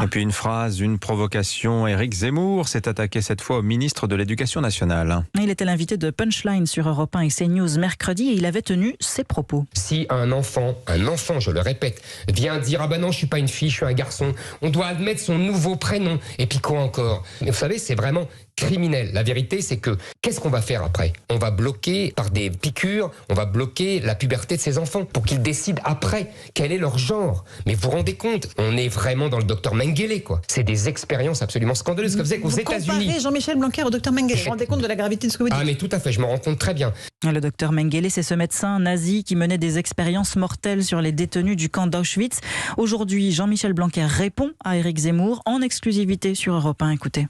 Et puis une phrase, une provocation. Éric Zemmour s'est attaqué cette fois au ministre de l'Éducation nationale. Il était l'invité de Punchline sur Europe 1 et CNews mercredi et il avait tenu ses propos. Si un enfant, je le répète, vient dire « Ah ben non, je suis pas une fille, je suis un garçon », on doit admettre son nouveau prénom. Et puis quoi encore ? Mais vous savez, c'est vraiment criminel. La vérité, c'est que qu'est-ce qu'on va faire après ? On va bloquer par des piqûres, on va bloquer la puberté de ces enfants pour qu'ils décident après quel est leur genre. Mais vous vous rendez compte ? On est vraiment dans le docteur Mengele, quoi. C'est des expériences absolument scandaleuses. Que vous savez qu'aux États-Unis... Vous comparez Jean-Michel Blanquer au docteur Mengele. Vous vous rendez compte de la gravité de ce que vous dites ? Ah mais tout à fait, je me rends compte très bien. Le docteur Mengele, c'est ce médecin nazi qui menait des expériences mortelles sur les détenus du camp d'Auschwitz. Aujourd'hui, Jean-Michel Blanquer répond à Éric Zemmour en exclusivité sur Europe 1. Écoutez.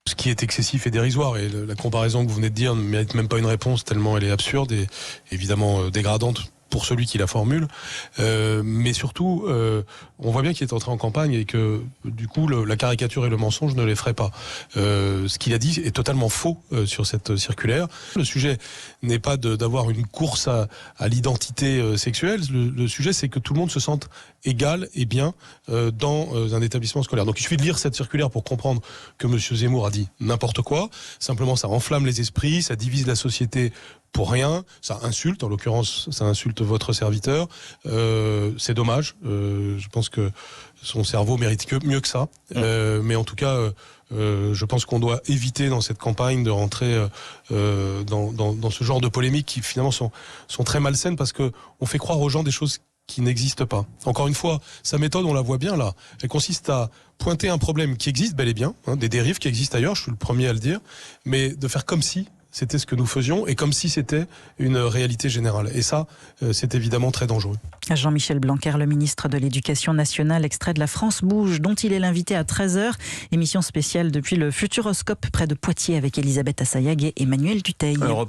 Ce qui est excessif et dérisoire, et la comparaison que vous venez de dire ne mérite même pas une réponse tellement elle est absurde et évidemment dégradante pour celui qui la formule, mais surtout on voit bien qu'il est entré en campagne et que du coup la caricature et le mensonge ne les feraient pas. Ce qu'il a dit est totalement faux sur cette circulaire. Le sujet n'est pas d'avoir une course à l'identité sexuelle, le sujet c'est que tout le monde se sente égal et bien dans un établissement scolaire. Donc il suffit de lire cette circulaire pour comprendre que M. Zemmour a dit n'importe quoi, simplement ça enflamme les esprits, ça divise la société pour rien, ça insulte, en l'occurrence ça insulte votre serviteur, c'est dommage, je pense que son cerveau mérite mieux que ça, mais en tout cas je pense qu'on doit éviter dans cette campagne de rentrer dans ce genre de polémiques qui finalement sont très malsaines parce qu'on fait croire aux gens des choses qui n'existent pas. Encore une fois, sa méthode, on la voit bien là, elle consiste à pointer un problème qui existe bel et bien, des dérives qui existent ailleurs, je suis le premier à le dire, mais de faire comme si c'était ce que nous faisions et comme si c'était une réalité générale. Et ça, c'est évidemment très dangereux. Jean-Michel Blanquer, le ministre de l'Éducation nationale, extrait de La France bouge, dont il est l'invité à 13h. Émission spéciale depuis le Futuroscope près de Poitiers avec Elisabeth Assayag et Emmanuel Dutheil.